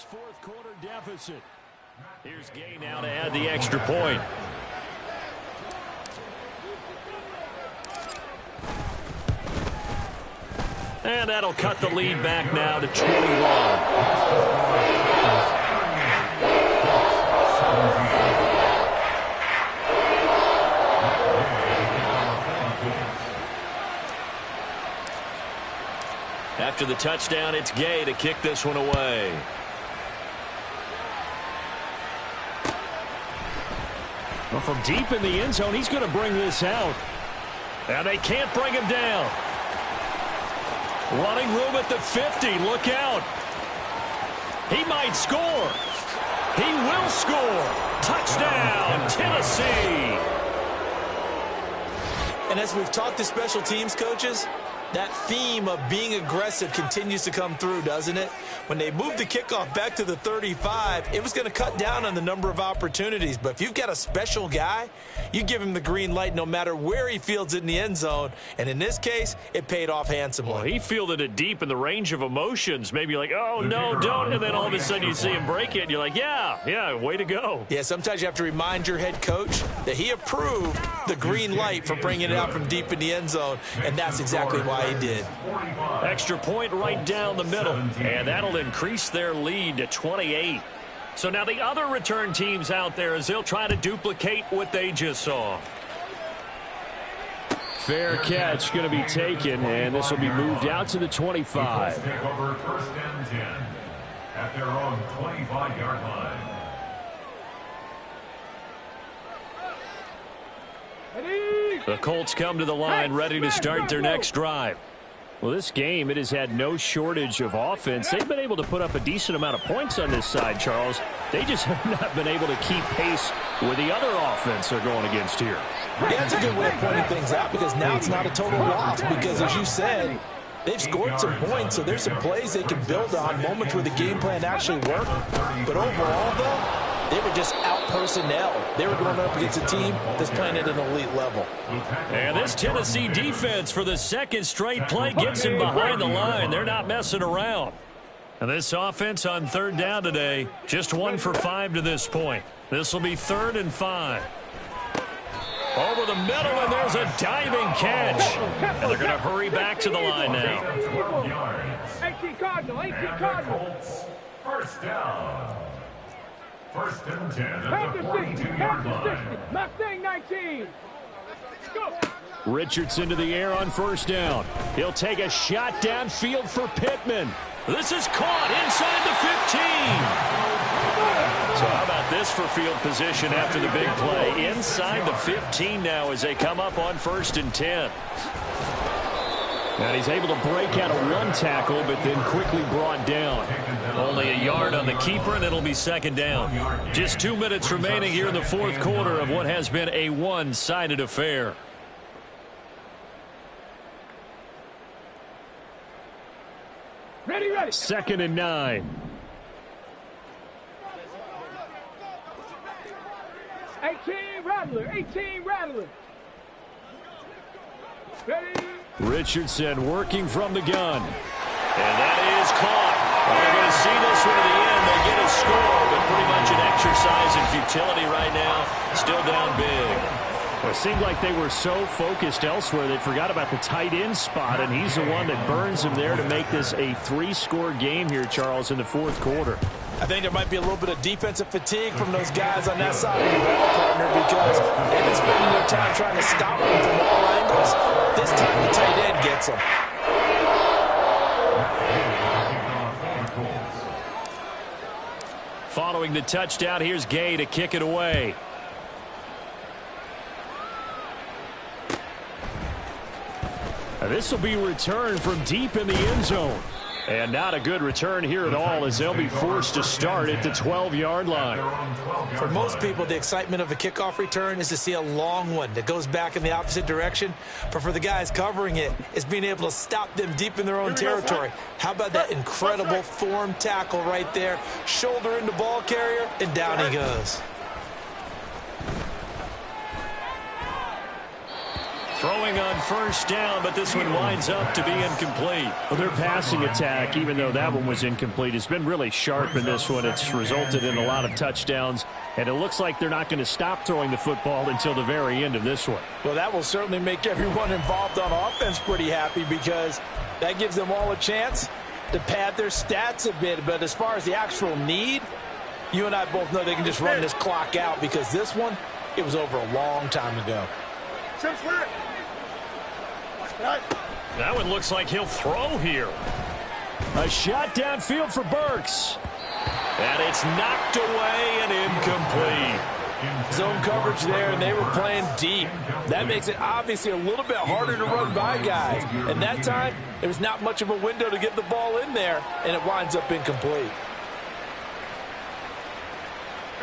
fourth quarter deficit. Here's Gay now to add the extra point. And that'll cut the lead back now to 21. After the touchdown, it's Gay to kick this one away. Well, from deep in the end zone, he's going to bring this out. And they can't bring him down. Running room at the 50. Look out. He might score. He will score. Touchdown, Tennessee. And as we've talked to special teams coaches, that theme of being aggressive continues to come through, doesn't it? When they moved the kickoff back to the 35, it was going to cut down on the number of opportunities. But if you've got a special guy, you give him the green light no matter where he fields it in the end zone. And in this case, it paid off handsomely. Well, he fielded it deep in the range of emotions. Maybe like, oh, no, don't. And then all of a sudden you see him break it. And you're like, yeah, way to go. Yeah, sometimes you have to remind your head coach that he approved the green light for bringing it out from deep in the end zone. And that's exactly why he did. Extra point right down the middle, and that'll increase their lead to 28. So now the other return teams out there as they'll try to duplicate what they just saw. Fair catch going to be taken, and this will be moved out to the 25. Take over first and 10 at their own 25-yard line. The Colts come to the line ready to start their next drive. Well, this game, it has had no shortage of offense. They've been able to put up a decent amount of points on this side, Charles. They just have not been able to keep pace with the other offense they're going against here. Yeah, that's a good way of pointing things out because now it's not a total loss because, as you said, they've scored some points, so there's some plays they can build on, moments where the game plan actually worked. But overall, though, they were just out-personnel. They were going up against a team that's playing at an elite level. And this Tennessee defense for the second straight play gets him behind the line. They're not messing around. And this offense on third down today, just 1 for 5 to this point. This will be 3rd and 5. Over the middle, and there's a diving catch. And they're going to hurry back to the line now. 18 Cardinals. First down. First and 10 at the 42-yard line. Mustang 19. Go. Richardson to the air on first down. He'll take a shot downfield for Pittman. This is caught inside the 15. So how about this for field position after the big play? Inside the 15 now as they come up on first and 10. And he's able to break out a one tackle, but then quickly brought down. Only a yard on the keeper, and it'll be second down. Just 2 minutes remaining here in the fourth quarter of what has been a one-sided affair. Ready. 2nd and 9. 18 Rattler. Ready. Richardson working from the gun. And that is caught. Well, they're going to see this one to the end. They get a score, but pretty much an exercise in futility right now. Still down big. Well, it seemed like they were so focused elsewhere they forgot about the tight end spot, and he's the one that burns them there to make this a 3-score game here, Charles, in the fourth quarter. I think there might be a little bit of defensive fatigue from those guys on that side of the ball, partner, because they've been spending their time trying to stop them from all angles. This time the tight end gets them. Following the touchdown, here's Gay to kick it away. This will be returned from deep in the end zone. And not a good return here at all as they'll be forced to start at the 12-yard line. For most people, the excitement of a kickoff return is to see a long one that goes back in the opposite direction. But for the guys covering it, it's being able to stop them deep in their own territory. How about that incredible form tackle right there? Shoulder into ball carrier, and down he goes. Throwing on first down, but this one winds up to be incomplete. Well, their passing attack, even though that one was incomplete, has been really sharp in this one. It's resulted in a lot of touchdowns, and it looks like they're not going to stop throwing the football until the very end of this one. Well, that will certainly make everyone involved on offense pretty happy, because that gives them all a chance to pad their stats a bit. But as far as the actual need, you and I both know they can just run this clock out, because this one, it was over a long time ago. That one looks like he'll throw here. A shot downfield for Burks. And it's knocked away and incomplete. Zone coverage there, and they were playing deep. That makes it obviously a little bit harder to run by guys. And that time, there was not much of a window to get the ball in there, and it winds up incomplete.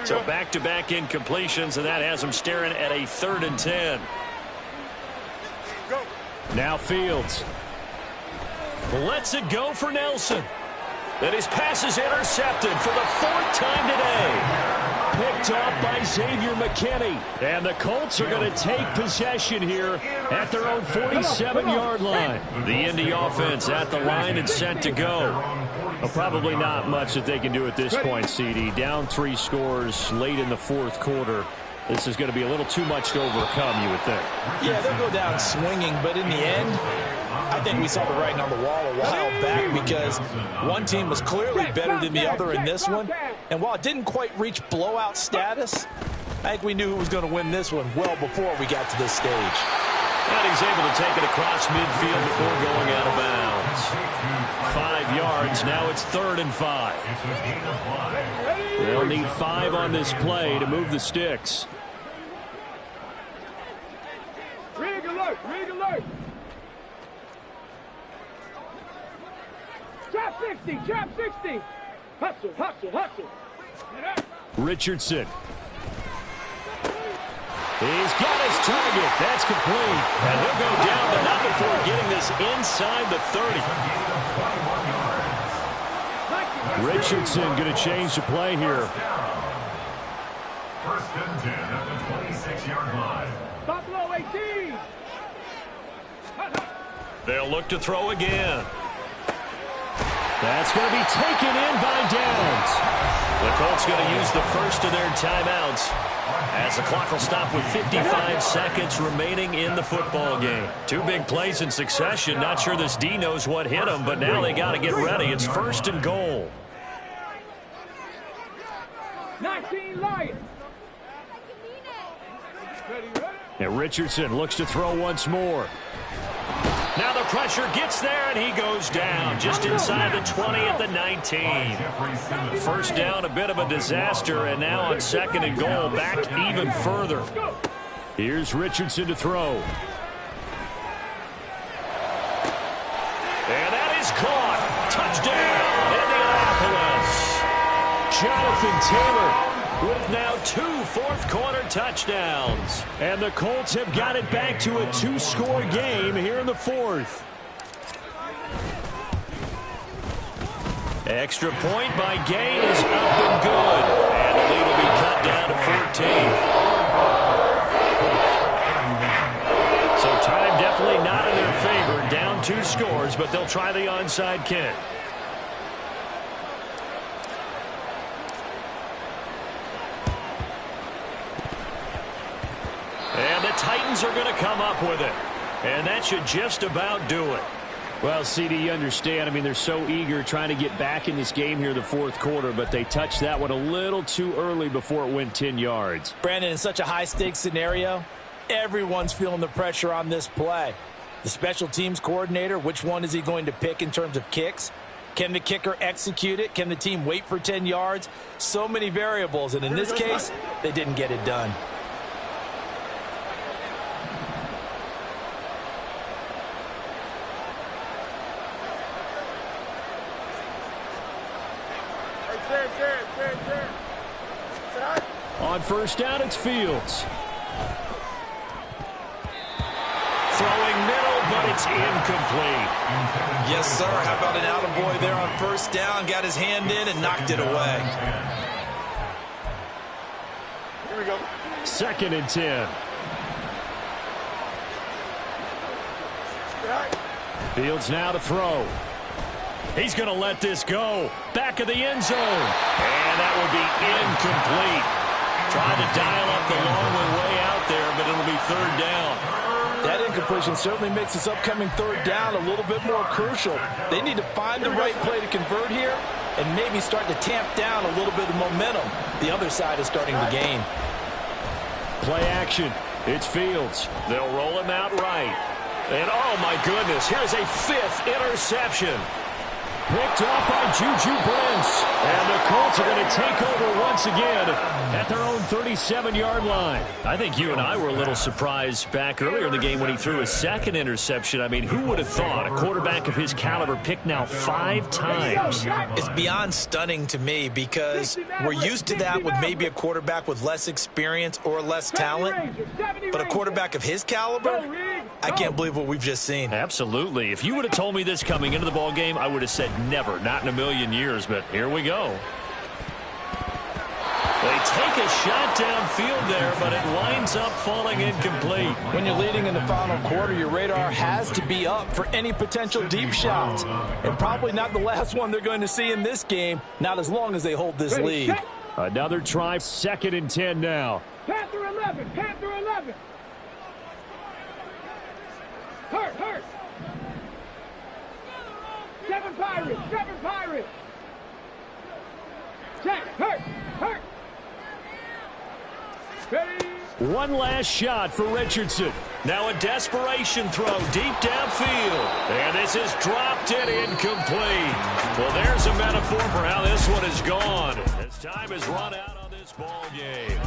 So back-to-back incompletions, and that has them staring at a 3rd and 10. Now Fields. Lets it go for Nelson. And his pass is intercepted for the 4th time today. Picked off by Xavier McKinney. And the Colts are going to take possession here at their own 47-yard line. The Indy offense at the line and set to go. Well, probably not much that they can do at this point, CD. Down 3 scores late in the 4th quarter. This is going to be a little too much to overcome, you would think. Yeah, they'll go down swinging, but in the end, I think we saw the writing on the wall a while back, because one team was clearly better than the other in this one. And while it didn't quite reach blowout status, I think we knew who was going to win this one well before we got to this stage. And he's able to take it across midfield before going out of bounds. 5 yards. Now it's 3rd and 5. They'll need 5 on this play to move the sticks. Rig alert, rig alert. Trap 60, trap 60. Hustle, hustle, hustle. Richardson. He's got his target. That's complete. And he'll go down, but not before getting this inside the 30. Richardson going to change the play here. 1st and 10 at the 26-yard line. Buffalo 18. They'll look to throw again. That's going to be taken in by Downs. The Colts going to use the first of their timeouts, as the clock will stop with 55 seconds remaining in the football game. 2 big plays in succession. Not sure this D knows what hit them, but now they got to get ready. It's 1st and goal. 19 Lions. And Richardson looks to throw once more. Now the pressure gets there, and he goes down just inside the 20 at the 19. First down, a bit of a disaster, and now on 2nd and goal, back even further. Here's Richardson to throw. And that is caught. Touchdown, Indianapolis. Jonathan Taylor with now 2 fourth-quarter touchdowns. And the Colts have got it back to a 2-score game here in the 4th. Extra point by Gain is up and good. And the lead will be cut down to 14. So time definitely not in their favor. Down 2 scores, but they'll try the onside kick. And the Titans are going to come up with it. And that should just about do it. Well, CD, you understand. I mean, they're so eager trying to get back in this game here in the 4th quarter, but they touched that one a little too early before it went 10 yards. Brandon, in such a high-stakes scenario, everyone's feeling the pressure on this play. The special teams coordinator, which one is he going to pick in terms of kicks? Can the kicker execute it? Can the team wait for 10 yards? So many variables, and in this case, they didn't get it done. On first down, it's Fields. Throwing middle, but it's incomplete. Yes, sir. How about an attaboy there on first down? Got his hand in and knocked it away. Here we go. 2nd and 10. Fields now to throw. He's going to let this go. Back of the end zone. And that will be incomplete. Trying to dial up the long way out there, but it'll be third down. That incompletion certainly makes this upcoming third down a little bit more crucial. They need to find the right play to convert here and maybe start to tamp down a little bit of momentum. The other side is starting to gain. Play action. It's Fields. They'll roll him out right. And oh my goodness, here's a 5th interception. Picked off by Juju Brents. And the Colts are going to take over once again at their own 37-yard line. I think you and I were a little surprised back earlier in the game when he threw his 2nd interception. I mean, who would have thought a quarterback of his caliber picked now 5 times? It's beyond stunning to me because we're used to that with maybe a quarterback with less experience or less talent. But a quarterback of his caliber, I can't believe what we've just seen. Absolutely. If you would have told me this coming into the ball game, I would have said never, not in a million years, but here we go. They take a shot downfield there, but it winds up falling incomplete. When you're leading in the final quarter, your radar has to be up for any potential deep shots. And probably not the last one they're going to see in this game, not as long as they hold this lead. Another try, 2nd and 10 now. Panther 11, Panther 11. Hurt. 7 Pirates. Check, hurt. Ready. One last shot for Richardson. Now a desperation throw deep downfield. And this is dropped in incomplete. Well, there's a metaphor for how this one is gone. As time has run out on this ball game.